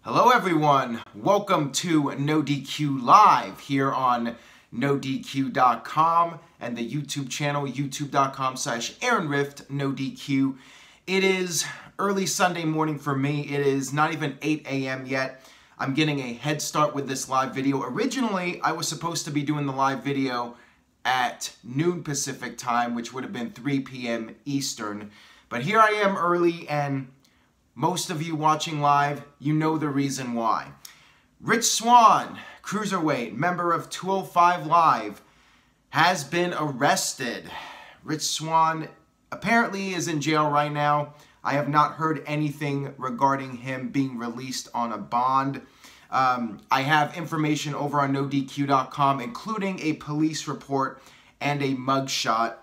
Hello everyone, welcome to NoDQ Live here on NoDQ.com and the YouTube channel, youtube.com/AaronRift, NoDQ. It is early Sunday morning for me. It is not even 8 a.m. yet. I'm getting a head start with this live video. Originally, I was supposed to be doing the live video at noon Pacific time, which would have been 3 p.m. Eastern. But here I am early, and most of you watching live, you know the reason why. Rich Swann, cruiserweight, member of 205 Live, has been arrested. Rich Swann apparently is in jail right now. I have not heard anything regarding him being released on a bond. I have information over on NoDQ.com, including a police report and a mugshot.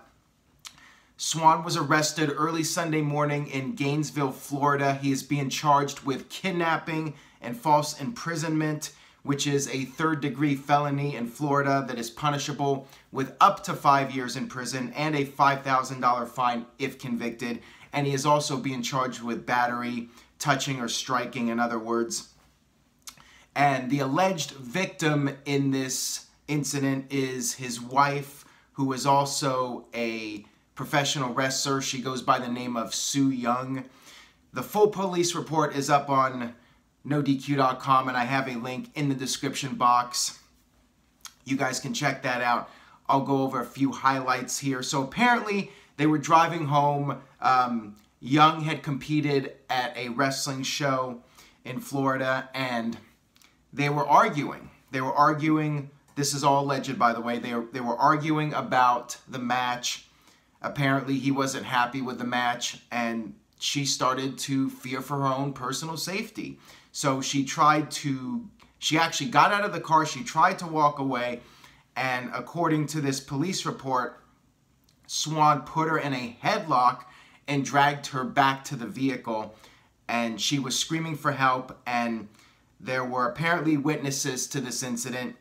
Swann was arrested early Sunday morning in Gainesville, Florida. He is being charged with kidnapping and false imprisonment, which is a third-degree felony in Florida that is punishable with up to 5 years in prison and a $5,000 fine if convicted. And he is also being charged with battery, touching or striking, in other words. And the alleged victim in this incident is his wife, who is also a professional wrestler. She goes by the name of Sue Young. The full police report is up on NoDQ.com, and I have a link in the description box. You guys can check that out. I'll go over a few highlights here. So apparently they were driving home. Young had competed at a wrestling show in Florida, and they were arguing. This is all alleged, by the way. They were arguing about the match. Apparently, he wasn't happy with the match, and she started to fear for her own personal safety. So she actually got out of the car, she tried to walk away, and according to this police report, Swann put her in a headlock and dragged her back to the vehicle, and she was screaming for help, and there were apparently witnesses to this incident.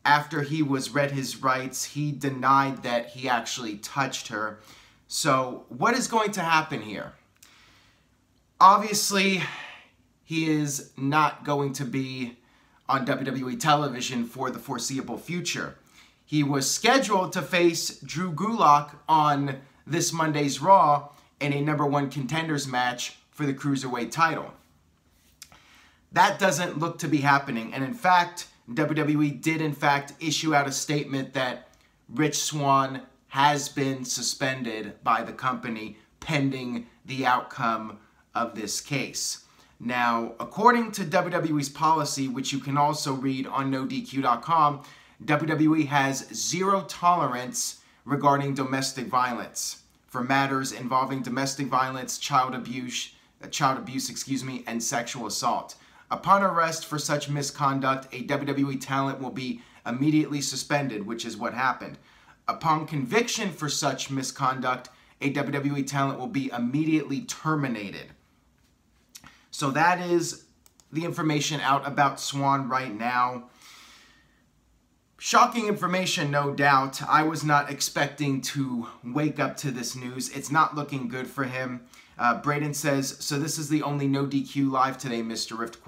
After he was read his rights, he denied that he actually touched her. So what is going to happen here? Obviously, he is not going to be on WWE television for the foreseeable future. He was scheduled to face Drew Gulak on this Monday's Raw in a #1 contenders match for the Cruiserweight title. That doesn't look to be happening, and in fact, WWE did in fact issue out a statement that Rich Swann has been suspended by the company pending the outcome of this case. Now, according to WWE's policy, which you can also read on NoDQ.com, WWE has zero tolerance regarding domestic violence for matters involving domestic violence, child abuse, and sexual assault. Upon arrest for such misconduct, a WWE talent will be immediately suspended, which is what happened. Upon conviction for such misconduct, a WWE talent will be immediately terminated. So that is the information out about Swann right now. Shocking information, no doubt. I was not expecting to wake up to this news. It's not looking good for him. Braden says, so this is the only NoDQ Live today, Mr. Rift, ?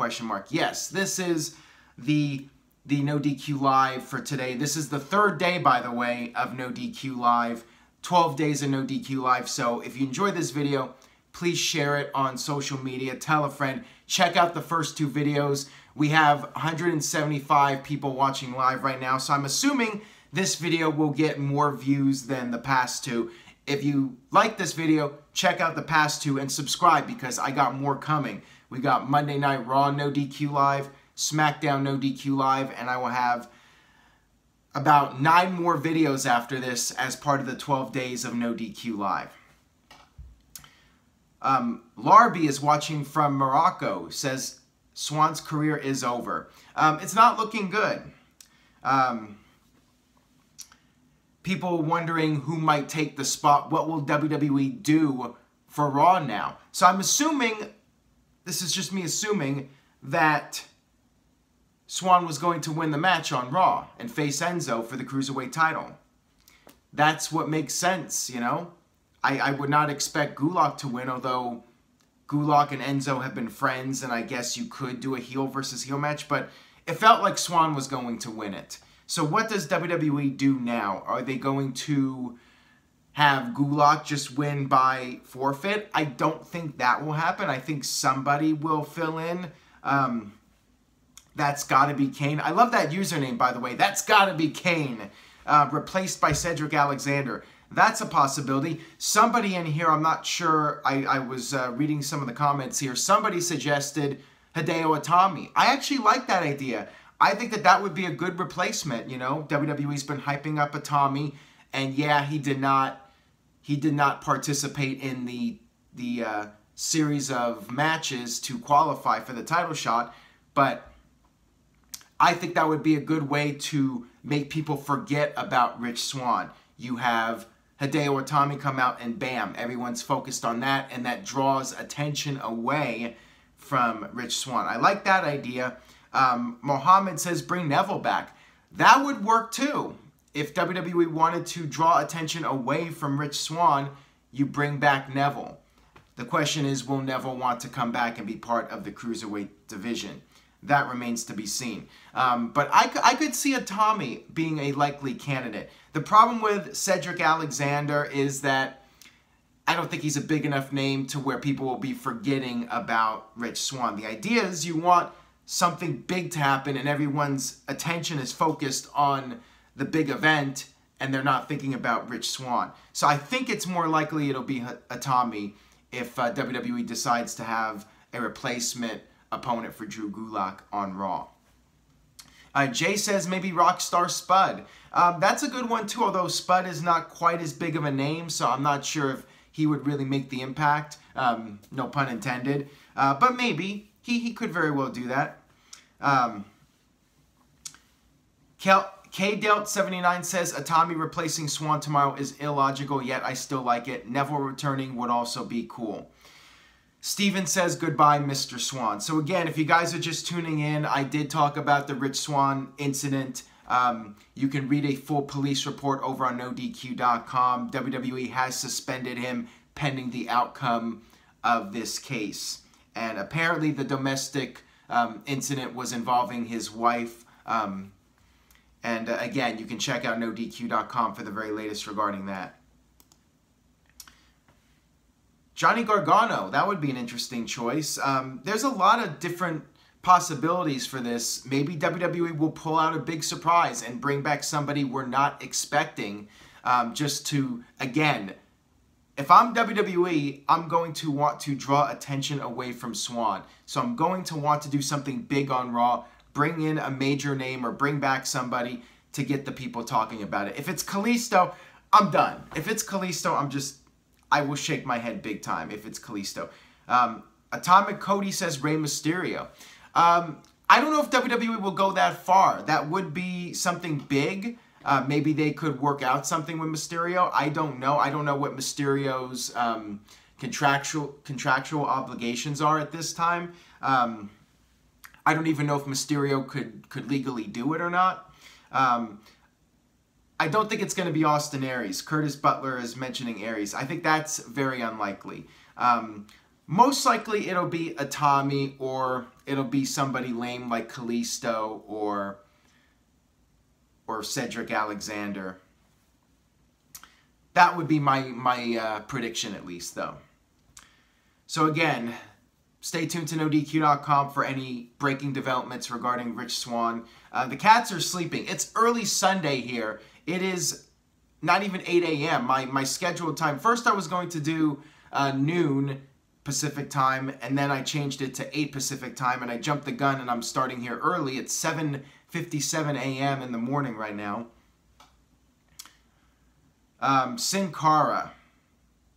Yes, this is the NoDQ Live for today. This is the third day, by the way, of NoDQ Live. 12 days of NoDQ Live. So if you enjoyed this video, please share it on social media. Tell a friend. Check out the first 2 videos. We have 175 people watching live right now. So I'm assuming this video will get more views than the past 2. If you like this video, check out the past 2 and subscribe because I got more coming. We got Monday Night Raw NoDQ Live, SmackDown NoDQ Live, and I will have about 9 more videos after this as part of the 12 days of NoDQ Live. Larby is watching from Morocco, says Swann's career is over. It's not looking good. People wondering who might take the spot. What will WWE do for Raw now? So I'm assuming, this is just me assuming, that Swann was going to win the match on Raw and face Enzo for the Cruiserweight title. That's what makes sense, you know? I would not expect Gulak to win, although Gulak and Enzo have been friends, and I guess you could do a heel versus heel match, but it felt like Swann was going to win it. So what does WWE do now? Are they going to have Gulak just win by forfeit? I don't think that will happen. I think somebody will fill in. That's Gotta Be Kane. I love that username, by the way. That's Gotta Be Kane. Replaced by Cedric Alexander. That's a possibility. Somebody in here, I'm not sure, I was reading some of the comments here. Somebody suggested Hideo Itami. I actually like that idea. I think that that would be a good replacement. You know, WWE's been hyping up Itami, and yeah, he did not participate in the series of matches to qualify for the title shot, but I think that would be a good way to make people forget about Rich Swann. You have Hideo Itami come out and bam, everyone's focused on that, and that draws attention away from Rich Swann. I like that idea. Mohammed says bring Neville back. That would work too. If WWE wanted to draw attention away from Rich Swann, you bring back Neville. The question is, will Neville want to come back and be part of the Cruiserweight division? That remains to be seen. But I could see Itami being a likely candidate. The problem with Cedric Alexander is that I don't think he's a big enough name to where people will be forgetting about Rich Swann. The idea is you want something big to happen and everyone's attention is focused on the big event and they're not thinking about Rich Swann. So I think it's more likely it'll be Itami if WWE decides to have a replacement opponent for Drew Gulak on Raw. Jay says maybe Rockstar Spud. That's a good one too, although Spud is not quite as big of a name, so I'm not sure if he would really make the impact. No pun intended. But maybe. He could very well do that. K-Delt79 says, Itami replacing Swann tomorrow is illogical, yet I still like it. Neville returning would also be cool. Steven says, goodbye, Mr. Swann. So again, if you guys are just tuning in, I did talk about the Rich Swann incident. You can read a full police report over on NoDQ.com. WWE has suspended him pending the outcome of this case. And apparently the domestic incident was involving his wife. Again, you can check out NoDQ.com for the very latest regarding that. Johnny Gargano, that would be an interesting choice. There's a lot of different possibilities for this. Maybe WWE will pull out a big surprise and bring back somebody we're not expecting just to, again, if I'm WWE, I'm going to want to draw attention away from Swann. So I'm going to want to do something big on Raw, bring in a major name or bring back somebody to get the people talking about it. If it's Kalisto, I'm done. If it's Kalisto, I will shake my head big time if it's Kalisto. Atomic Cody says Rey Mysterio. I don't know if WWE will go that far. That would be something big. Maybe they could work out something with Mysterio. I don't know. I don't know what Mysterio's contractual obligations are at this time. I don't even know if Mysterio could legally do it or not. I don't think it's going to be Austin Aries. Curtis Butler is mentioning Aries. I think that's very unlikely. Most likely it'll be Itami or it'll be somebody lame like Kalisto or Cedric Alexander. That would be my prediction at least, though. So again, stay tuned to NoDQ.com for any breaking developments regarding Rich Swann. The cats are sleeping. It's early Sunday here. It is not even 8 a.m. My scheduled time. First I was going to do noon Pacific time, and then I changed it to 8 Pacific time, and I jumped the gun, and I'm starting here early. It's 7:57 a.m. in the morning right now. Sin Cara.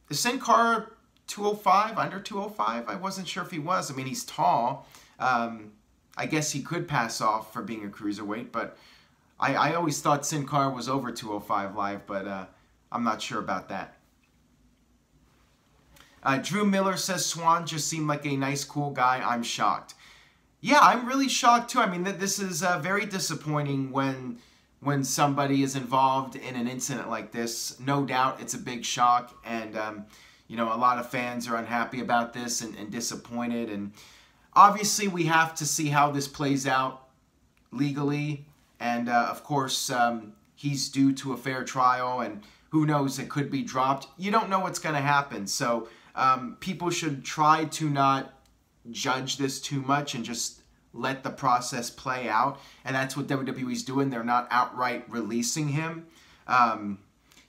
Is Sin Cara 205? Under 205? I wasn't sure if he was. I mean, he's tall. I guess he could pass off for being a cruiserweight, but I always thought Sin Cara was over 205 live, but I'm not sure about that. Drew Miller says Swann just seemed like a nice, cool guy. I'm shocked. Yeah, I'm really shocked too. I mean, this is very disappointing when somebody is involved in an incident like this. No doubt it's a big shock. And, you know, a lot of fans are unhappy about this and disappointed. And obviously, we have to see how this plays out legally. And of course, he's due to a fair trial, and who knows, it could be dropped. You don't know what's going to happen. So people should try to not judge this too much and just let the process play out. And that's what WWE's doing. They're not outright releasing him.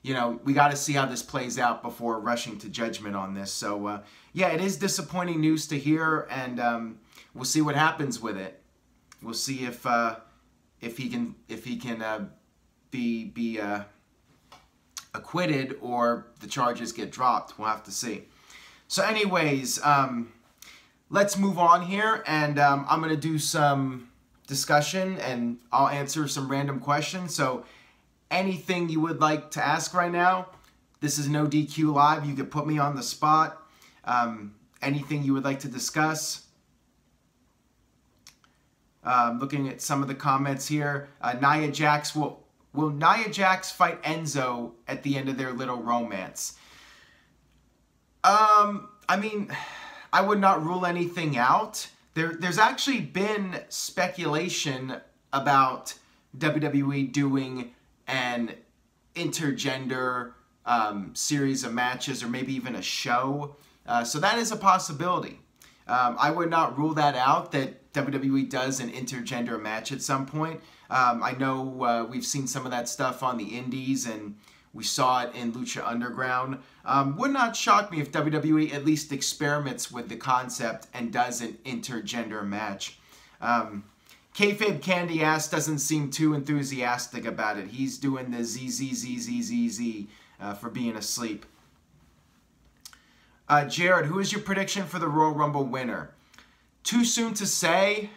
You know, we got to see how this plays out before rushing to judgment on this. So, yeah, it is disappointing news to hear, and we'll see what happens with it. We'll see if he can be acquitted or the charges get dropped. We'll have to see. So, anyways, let's move on here, and I'm gonna do some discussion, and I'll answer some random questions. So anything you would like to ask right now, this is NoDQ Live. You could put me on the spot. Anything you would like to discuss. Looking at some of the comments here. Nia Jax, will Nia Jax fight Enzo at the end of their little romance? I mean, I would not rule anything out. There's actually been speculation about WWE doing an intergender series of matches, or maybe even a show. So that is a possibility. I would not rule that out, that WWE does an intergender match at some point. I know we've seen some of that stuff on the indies, and we saw it in Lucha Underground. Would not shock me if WWE at least experiments with the concept and does an intergender match. Kayfabe Candy Ass doesn't seem too enthusiastic about it. He's doing the ZZZZZZ for being asleep. Jared, who is your prediction for the Royal Rumble winner? Too soon to say.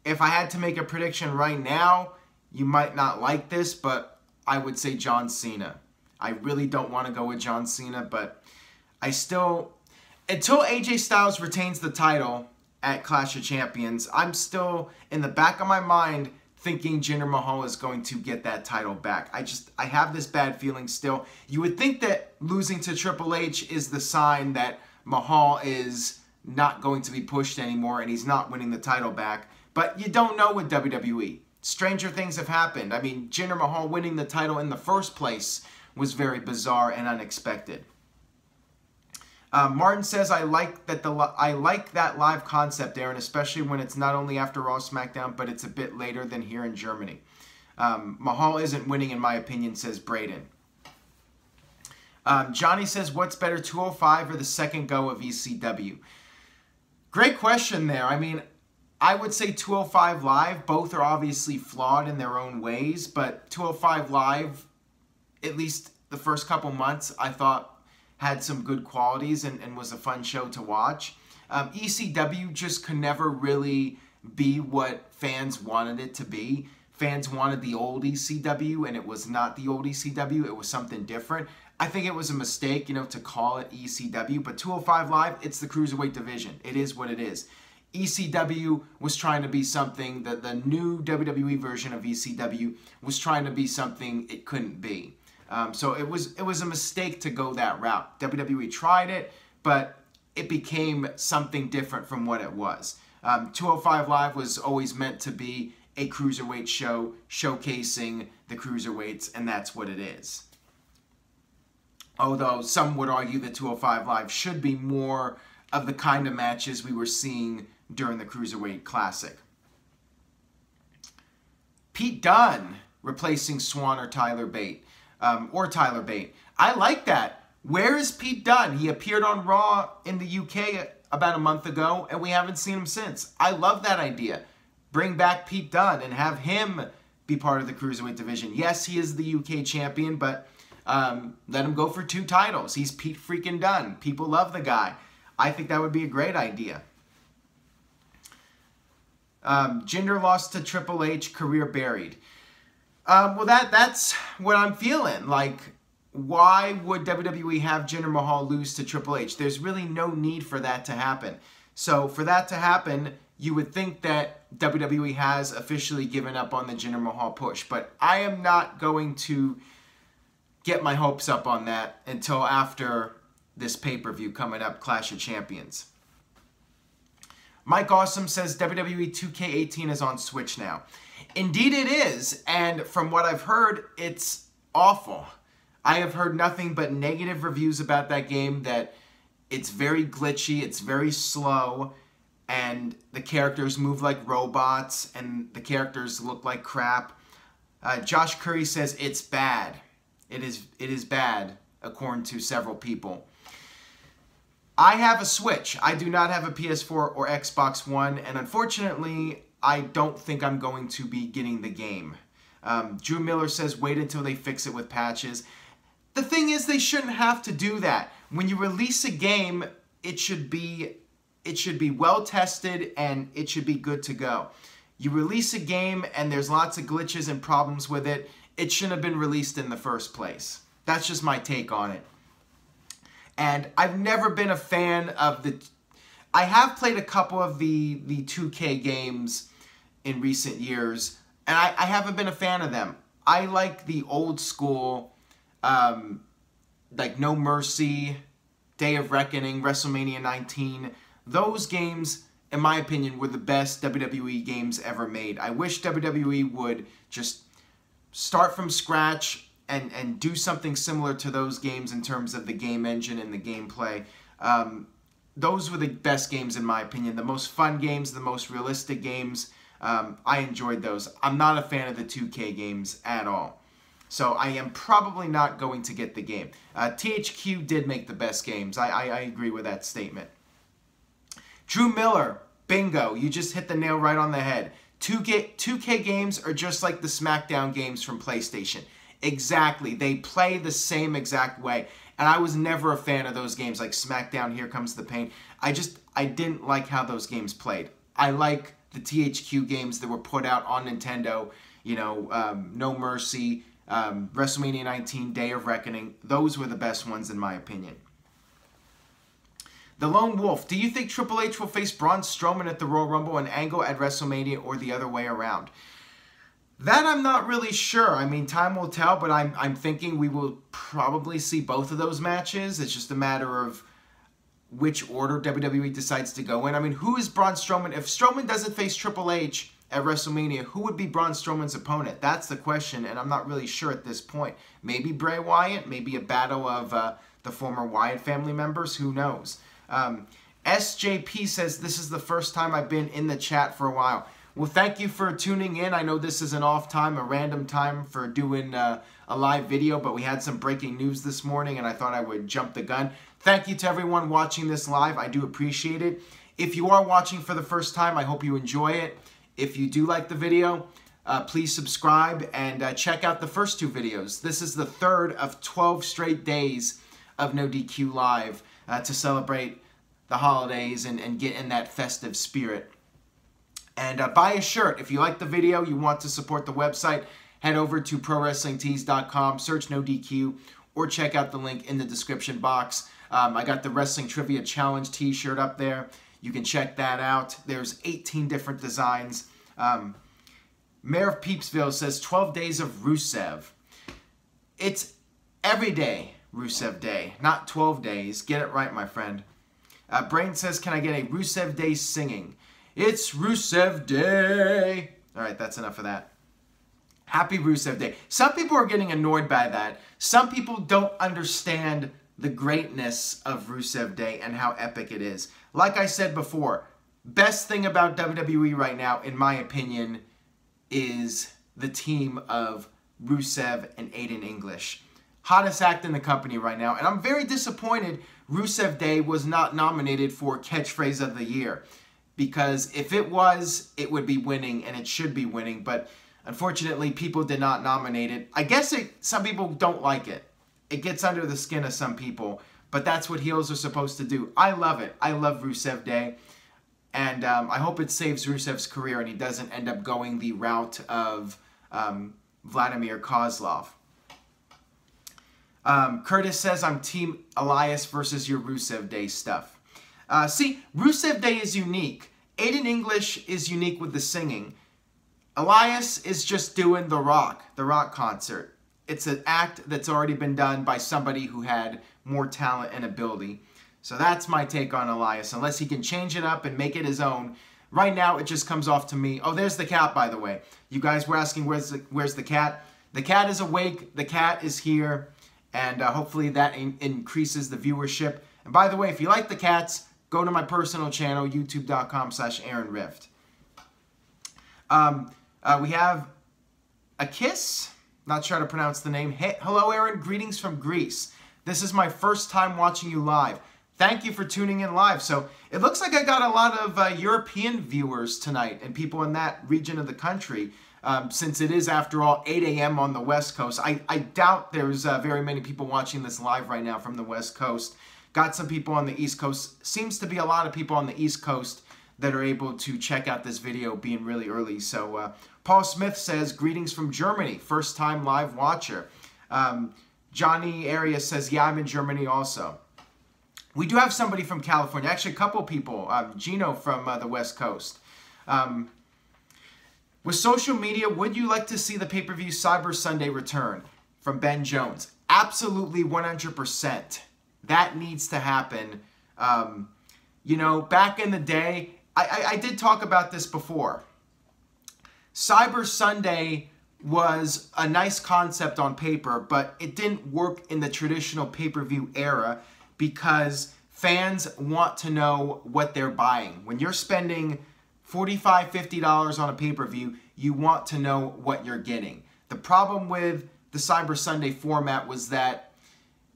If I had to make a prediction right now, you might not like this, but I would say John Cena. I really don't want to go with John Cena, but I still, until AJ Styles retains the title at Clash of Champions, I'm still in the back of my mind thinking Jinder Mahal is going to get that title back. I have this bad feeling still. You would think that losing to Triple H is the sign that Mahal is not going to be pushed anymore and he's not winning the title back, but you don't know with WWE. Stranger things have happened. I mean, Jinder Mahal winning the title in the first place was very bizarre and unexpected. Martin says, I like that live concept, Aaron, especially when it's not only after Raw SmackDown, but it's a bit later than here in Germany. Mahal isn't winning, in my opinion, says Braden. Johnny says, what's better, 205 or the second go of ECW? Great question there. I mean, I would say 205 Live. Both are obviously flawed in their own ways, but 205 Live, at least the first couple months, I thought had some good qualities and was a fun show to watch. ECW just could never really be what fans wanted it to be. Fans wanted the old ECW, and it was not the old ECW. It was something different. I think it was a mistake, you know, to call it ECW, but 205 Live, it's the Cruiserweight division. It is what it is. ECW was trying to be something, that the new WWE version of ECW was trying to be something it couldn't be. So it was a mistake to go that route. WWE tried it, but it became something different from what it was. 205 Live was always meant to be a cruiserweight show showcasing the cruiserweights, and that's what it is. Although some would argue that 205 Live should be more of the kind of matches we were seeing during the Cruiserweight Classic. Pete Dunne replacing Swann or Tyler Bate. I like that. Where is Pete Dunne? He appeared on Raw in the UK about a month ago, and we haven't seen him since. I love that idea. Bring back Pete Dunne and have him be part of the Cruiserweight division. Yes, he is the UK champion, but let him go for 2 titles. He's Pete freaking Dunne. People love the guy. I think that would be a great idea. Jinder lost to Triple H, career buried. Well, that's what I'm feeling. Like, why would WWE have Jinder Mahal lose to Triple H? There's really no need for that to happen. So for that to happen, you would think that WWE has officially given up on the Jinder Mahal push. But I am not going to get my hopes up on that until after this pay-per-view coming up, Clash of Champions. Mike Awesome says WWE 2K18 is on Switch now. Indeed it is, and from what I've heard, it's awful. I have heard nothing but negative reviews about that game, that it's very glitchy, it's very slow, and the characters move like robots, and the characters look like crap. Josh Curry says it's bad. It is bad, according to several people. I have a Switch. I do not have a PS4 or Xbox One, and unfortunately, I don't think I'm going to be getting the game. Drew Miller says wait until they fix it with patches. The thing is, they shouldn't have to do that. When you release a game, it should be well tested and it should be good to go. You release a game and there's lots of glitches and problems with it, it shouldn't have been released in the first place. That's just my take on it. And I've never been a fan of the... I have played a couple of the 2K games in recent years, and I haven't been a fan of them. I like the old school, like No Mercy, Day of Reckoning, WrestleMania 19. Those games, in my opinion, were the best WWE games ever made. I wish WWE would just start from scratch and do something similar to those games in terms of the game engine and the gameplay. Those were the best games in my opinion. The most fun games, the most realistic games. I enjoyed those. I'm not a fan of the 2K games at all. So I am probably not going to get the game. THQ did make the best games. I agree with that statement. Drew Miller, bingo. You just hit the nail right on the head. 2K games are just like the SmackDown games from PlayStation. Exactly. They play the same exact way. And I was never a fan of those games like SmackDown, Here Comes the Pain. I didn't like how those games played. I like the THQ games that were put out on Nintendo. You know, No Mercy, WrestleMania 19, Day of Reckoning. Those were the best ones in my opinion. The Lone Wolf. Do you think Triple H will face Braun Strowman at the Royal Rumble and Angle at WrestleMania, or the other way around? That I'm not really sure. I mean, time will tell, but I'm thinking we will probably see both of those matches. It's just a matter of which order WWE decides to go in. I mean, who is Braun Strowman? If Strowman doesn't face Triple H at WrestleMania, who would be Braun Strowman's opponent? That's the question, and I'm not really sure at this point. Maybe Bray Wyatt, maybe a battle of the former Wyatt family members, who knows? SJP says, this is the first time I've been in the chat for a while. Well, thank you for tuning in. I know this is an off time, a random time for doing a live video, but we had some breaking news this morning, and I thought I would jump the gun. Thank you to everyone watching this live. I do appreciate it. If you are watching for the first time, I hope you enjoy it. If you do like the video, please subscribe and check out the first two videos. This is the third of 12 straight days of NoDQ Live to celebrate the holidays and get in that festive spirit. And buy a shirt. If you like the video, you want to support the website, head over to ProWrestlingTees.com, search NoDQ, or check out the link in the description box. I got the Wrestling Trivia Challenge t-shirt up there. You can check that out. There's 18 different designs. Mayor of Peepsville says 12 days of Rusev. It's every day Rusev Day, not 12 days. Get it right, my friend. Brain says, can I get a Rusev Day singing? It's Rusev Day. All right, that's enough of that. Happy Rusev Day. Some people are getting annoyed by that. Some people don't understand the greatness of Rusev Day and how epic it is. Like I said before, best thing about WWE right now, in my opinion, is the team of Rusev and Aiden English. Hottest act in the company right now. And I'm very disappointed Rusev Day was not nominated for Catchphrase of the Year. Because if it was, it would be winning, and it should be winning. But unfortunately, people did not nominate it. I guess some people don't like it. It gets under the skin of some people. But that's what heels are supposed to do. I love it. I love Rusev Day. And I hope it saves Rusev's career and he doesn't end up going the route of Vladimir Kozlov. Curtis says, I'm Team Elias versus your Rusev Day stuff. See, Rusev Day is unique. Aiden English is unique with the singing. Elias is just doing the Rock concert. It's an act that's already been done by somebody who had more talent and ability. So that's my take on Elias. Unless he can change it up and make it his own. Right now, it just comes off to me. Oh, there's the cat, by the way. You guys were asking where's the cat. The cat is awake. The cat is here. And hopefully that increases the viewership. And by the way, if you like the cats, go to my personal channel, youtube.com/AaronRift. We have a kiss. Not sure how to pronounce the name. Hey, hello, Aaron. Greetings from Greece. This is my first time watching you live. Thank you for tuning in live. So it looks like I got a lot of European viewers tonight and people in that region of the country, since it is, after all, 8 a.m. on the West Coast. I doubt there's very many people watching this live right now from the West Coast. Got some people on the East Coast. Seems to be a lot of people on the East Coast that are able to check out this video being really early. So Paul Smith says, greetings from Germany, first time live watcher. Johnny Arias says, yeah, I'm in Germany also. We do have somebody from California, actually a couple people, Gino from the West Coast. With social media, would you like to see the pay-per-view Cyber Sunday return? From Ben Jones. Absolutely, 100%. That needs to happen. You know, back in the day, I did talk about this before. Cyber Sunday was a nice concept on paper, but it didn't work in the traditional pay-per-view era because fans want to know what they're buying. When you're spending $45, $50 on a pay-per-view, you want to know what you're getting. The problem with the Cyber Sunday format was that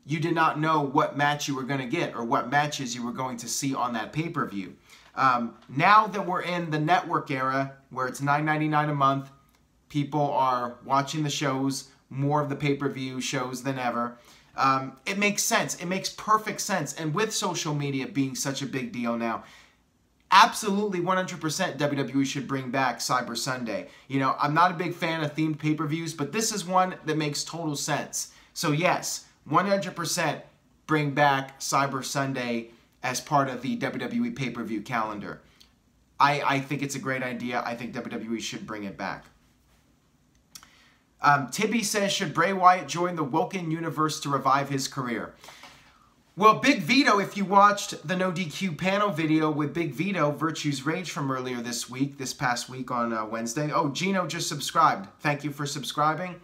you did not know what match you were going to get or what matches you were going to see on that pay-per-view. Now that we're in the network era where it's $9.99 a month, people are watching the shows, more of the pay-per-view shows than ever. It makes sense. It makes perfect sense. And with social media being such a big deal now, absolutely 100% WWE should bring back Cyber Sunday. You know, I'm not a big fan of themed pay-per-views, but this is one that makes total sense. So yes, 100% bring back Cyber Sunday as part of the WWE pay-per-view calendar. I think it's a great idea. I think WWE should bring it back. Tibby says, should Bray Wyatt join the Woken universe to revive his career? Well, Big Vito, if you watched the NoDQ panel video with Big Vito, Virtue's Rage from earlier this past week on Wednesday. Oh, Gino just subscribed. Thank you for subscribing.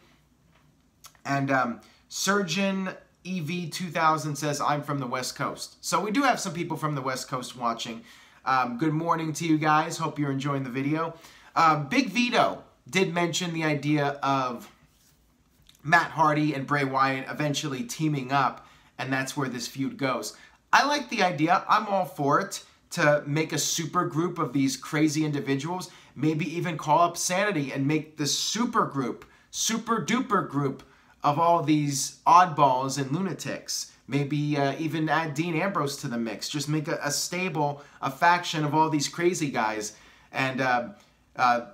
And Surgeon EV2000 says, I'm from the West Coast. So we do have some people from the West Coast watching. Good morning to you guys. Hope you're enjoying the video. Big Vito did mention the idea of Matt Hardy and Bray Wyatt eventually teaming up, and that's where this feud goes. I like the idea. I'm all for it, to make a super group of these crazy individuals, maybe even call up Sanity and make the super group, super duper group of all these oddballs and lunatics. Maybe even add Dean Ambrose to the mix. Just make a stable, a faction of all these crazy guys. And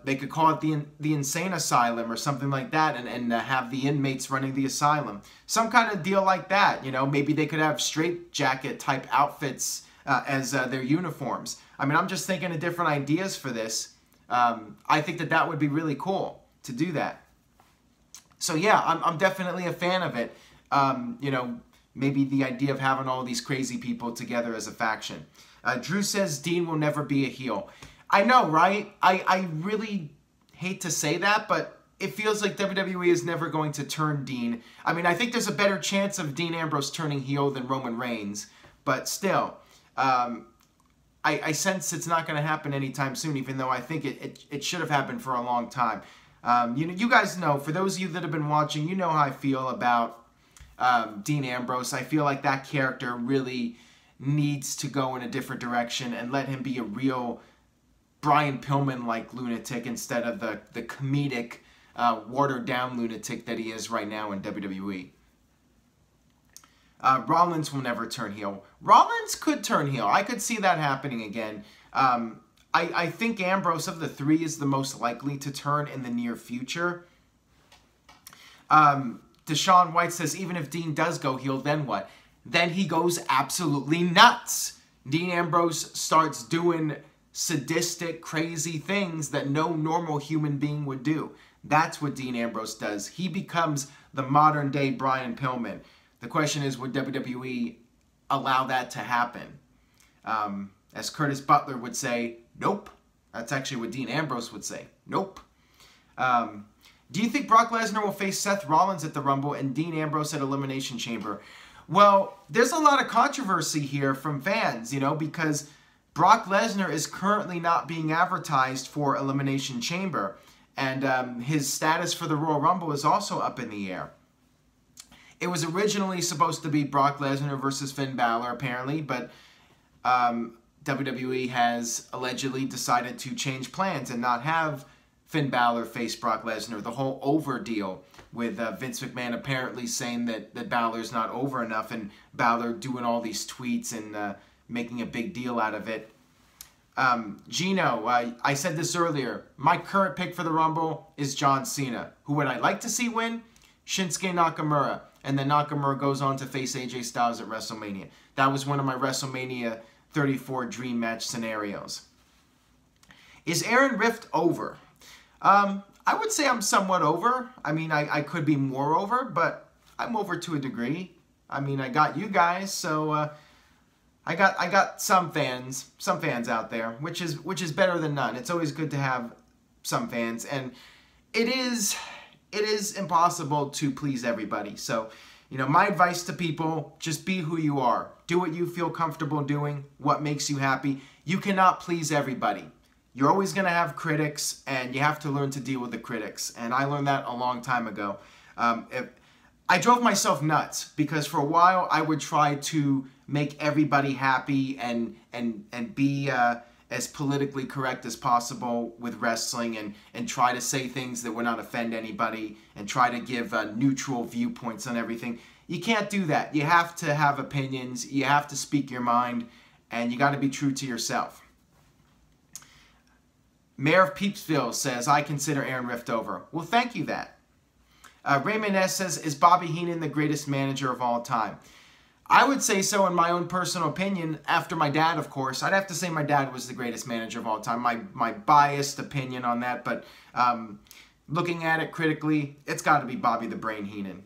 they could call it the Insane Asylum or something like that, and have the inmates running the asylum. Some kind of deal like that, you know. Maybe they could have straitjacket type outfits as their uniforms. I mean, I'm just thinking of different ideas for this. I think that would be really cool to do that. So yeah, I'm definitely a fan of it. You know, maybe the idea of having all these crazy people together as a faction. Drew says Dean will never be a heel. I know, right? I really hate to say that, but it feels like WWE is never going to turn Dean. I mean, I think there's a better chance of Dean Ambrose turning heel than Roman Reigns, but still, I sense it's not going to happen anytime soon, even though I think it should have happened for a long time. You guys know, for those of you that have been watching, you know how I feel about Dean Ambrose. I feel like that character really needs to go in a different direction and let him be a real Brian Pillman-like lunatic instead of the comedic, watered-down lunatic that he is right now in WWE. Rollins will never turn heel. Rollins could turn heel. I could see that happening again. I think Ambrose of the three is the most likely to turn in the near future. Deshaun White says, even if Dean does go heel, then what? Then he goes absolutely nuts. Dean Ambrose starts doing sadistic, crazy things that no normal human being would do. That's what Dean Ambrose does. He becomes the modern-day Brian Pillman. The question is, would WWE allow that to happen? As Curtis Butler would say, nope. That's actually what Dean Ambrose would say, nope. Do you think Brock Lesnar will face Seth Rollins at the Rumble and Dean Ambrose at Elimination Chamber? Well, there's a lot of controversy here from fans, you know, because Brock Lesnar is currently not being advertised for Elimination Chamber, and his status for the Royal Rumble is also up in the air. It was originally supposed to be Brock Lesnar versus Finn Balor, apparently, but WWE has allegedly decided to change plans and not have Finn Balor face Brock Lesnar. The whole over deal with Vince McMahon apparently saying that Balor's not over enough, and Balor doing all these tweets and making a big deal out of it. Gino, I said this earlier. My current pick for the Rumble is John Cena. Who would I like to see win? Shinsuke Nakamura. And then Nakamura goes on to face AJ Styles at WrestleMania. That was one of my WrestleMania 34 dream match scenarios. Is Aaron Rift over? I would say I'm somewhat over. I mean, I could be more over, but I'm over to a degree. I mean, I got you guys, so I got some fans out there, which is better than none. It's always good to have some fans, and it is impossible to please everybody. So, you know, my advice to people, just be who you are. Do what you feel comfortable doing, what makes you happy. You cannot please everybody. You're always going to have critics, and you have to learn to deal with the critics. And I learned that a long time ago. I drove myself nuts because for a while I would try to make everybody happy and be as politically correct as possible with wrestling and try to say things that would not offend anybody and try to give neutral viewpoints on everything. You can't do that. You have to have opinions. You have to speak your mind, and you got to be true to yourself. Mayor of Peepsville says, I consider Aaron Rift over. Well, thank you that. Raymond S. says, is Bobby Heenan the greatest manager of all time? I would say so in my own personal opinion. After my dad, of course. I'd have to say my dad was the greatest manager of all time. My biased opinion on that, but looking at it critically, it's got to be Bobby the Brain Heenan.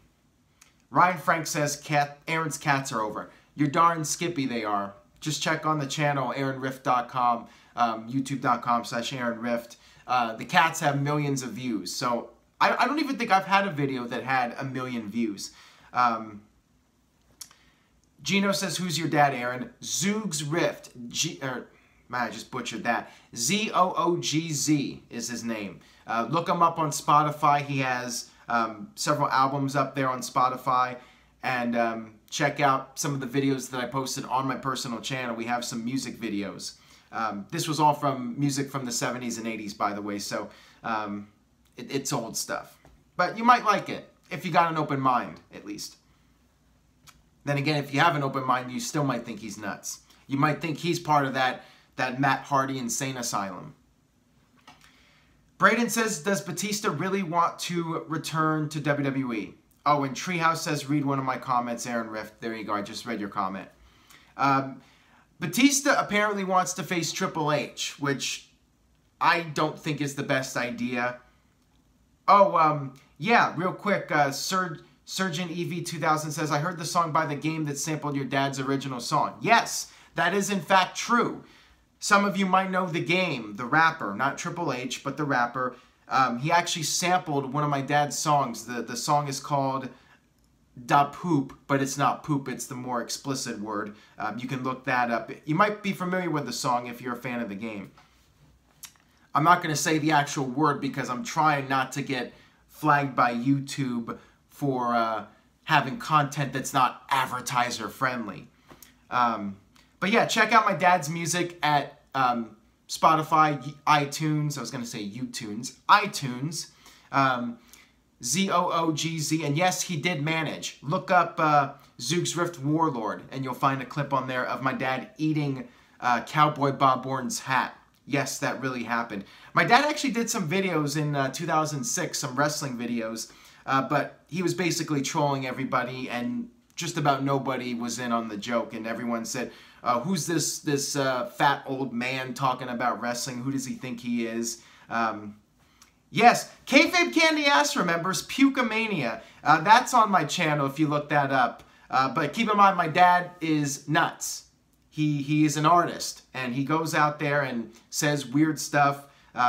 Ryan Frank says, Aaron's cats are over. You're darn skippy they are. Just check on the channel, AaronRift.com. YouTube.com/AaronRift. The cats have millions of views, so I don't even think I've had a video that had 1 million views. Gino says, who's your dad, Aaron? Zoog's Rift. Man, I just butchered that. Zoogz is his name. Look him up on Spotify. He has several albums up there on Spotify, and check out some of the videos that I posted on my personal channel. We have some music videos. This was all from music from the 70s and 80s, by the way, so it's old stuff. But you might like it, if you got an open mind, at least. Then again, if you have an open mind, you still might think he's nuts. You might think he's part of that Matt Hardy insane asylum. Braden says, does Batista really want to return to WWE? Oh, and Treehouse says, read one of my comments, Aaron Rift. There you go, I just read your comment. Batista apparently wants to face Triple H, which I don't think is the best idea. Oh, yeah, real quick, Surgeon EV2000 says, I heard the song by The Game that sampled your dad's original song. Yes, that is in fact true. Some of you might know The Game, the rapper, not Triple H, but the rapper. He actually sampled one of my dad's songs. The song is called Da Poop, but it's not poop, it's the more explicit word. You can look that up. You might be familiar with the song if you're a fan of The Game. I'm not going to say the actual word because I'm trying not to get flagged by YouTube for having content that's not advertiser friendly. But yeah, check out my dad's music at Spotify, iTunes, I was going to say YouTunes, iTunes, Zoogz, and yes, he did manage. Look up Zoog's Rift Warlord, and you'll find a clip on there of my dad eating Cowboy Bob Orton's hat. Yes, that really happened. My dad actually did some videos in 2006, some wrestling videos, but he was basically trolling everybody, and just about nobody was in on the joke, and everyone said, who's this fat old man talking about wrestling? Who does he think he is? Yes, Kayfabe Candy Ass remembers Pukamania. That's on my channel if you look that up. But keep in mind, my dad is nuts. He is an artist, and he goes out there and says weird stuff.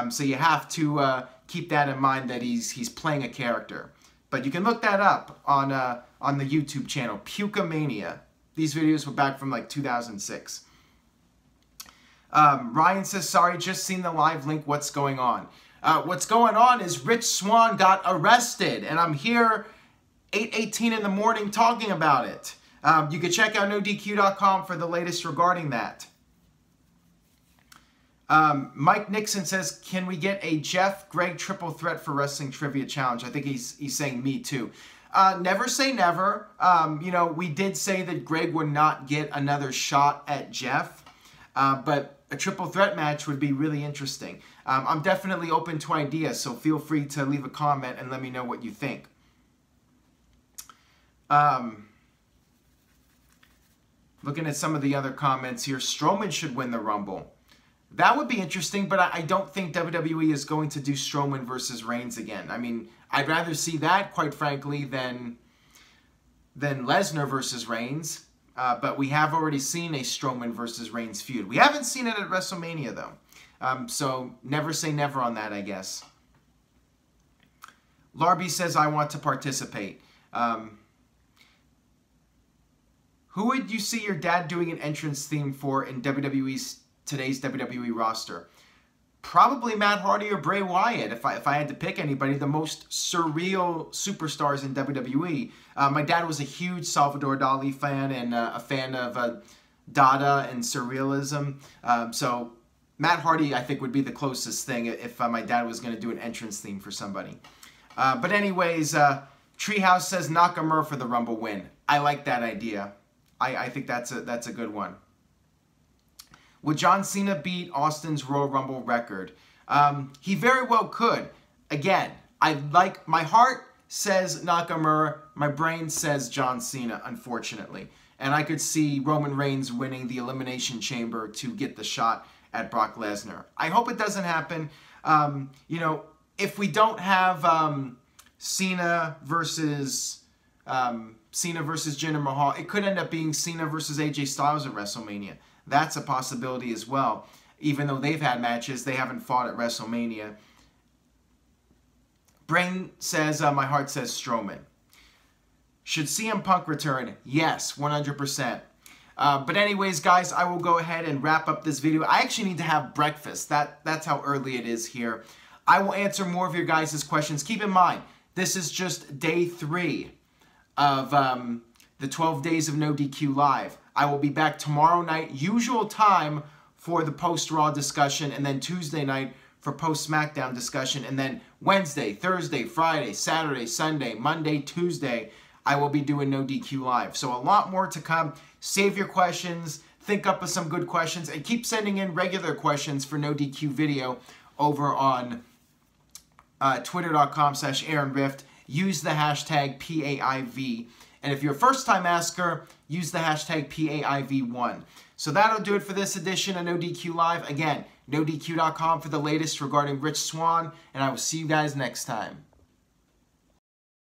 So you have to keep that in mind, that he's playing a character. But you can look that up on the YouTube channel, Pukamania. These videos were back from like 2006. Ryan says, sorry, just seen the live link. What's going on? What's going on is Rich Swann got arrested, and I'm here 8:18 in the morning talking about it. You can check out NoDQ.com for the latest regarding that. Mike Nixon says, can we get a Jeff Greg triple threat for Wrestling Trivia Challenge? I think he's saying me too. Never say never. You know, we did say that Greg would not get another shot at Jeff, but a triple threat match would be really interesting. I'm definitely open to ideas, so feel free to leave a comment and let me know what you think. Looking at some of the other comments here, Strowman should win the Rumble. That would be interesting, but I don't think WWE is going to do Strowman versus Reigns again. I mean, I'd rather see that, quite frankly, than Lesnar versus Reigns. But we have already seen a Strowman versus Reigns feud. We haven't seen it at WrestleMania, though. So never say never on that, I guess. Larby says, I want to participate. Who would you see your dad doing an entrance theme for in today's WWE roster? Probably Matt Hardy or Bray Wyatt, if I had to pick anybody. The most surreal superstars in WWE. My dad was a huge Salvador Dali fan and a fan of Dada and surrealism. So Matt Hardy, I think, would be the closest thing if my dad was going to do an entrance theme for somebody. But anyways, Treehouse says Nakamura for the Rumble win. I like that idea. I think that's a good one. Would John Cena beat Austin's Royal Rumble record? He very well could. Again, my heart says Nakamura, my brain says John Cena, unfortunately. And I could see Roman Reigns winning the Elimination Chamber to get the shot at Brock Lesnar. I hope it doesn't happen. You know, if we don't have Cena versus Jinder Mahal, it could end up being Cena versus AJ Styles at WrestleMania. That's a possibility as well. Even though they've had matches, they haven't fought at WrestleMania. Brain says, my heart says Strowman. Should CM Punk return? Yes, 100%. But anyways, guys, I will go ahead and wrap up this video. I actually need to have breakfast. That's how early it is here. I will answer more of your guys' questions. Keep in mind, this is just day 3 of the 12 days of NoDQ Live. I will be back tomorrow night, usual time, for the post-Raw discussion, and then Tuesday night for post-SmackDown discussion, and then Wednesday, Thursday, Friday, Saturday, Sunday, Monday, Tuesday, I will be doing NoDQ Live. So a lot more to come. Save your questions, think up of some good questions, and keep sending in regular questions for NoDQ video over on twitter.com/AaronRift. Use the hashtag PAIV. And if you're a first-time asker, use the hashtag PAIV1. So that'll do it for this edition of NoDQ Live. Again, NoDQ.com for the latest regarding Rich Swann, and I will see you guys next time.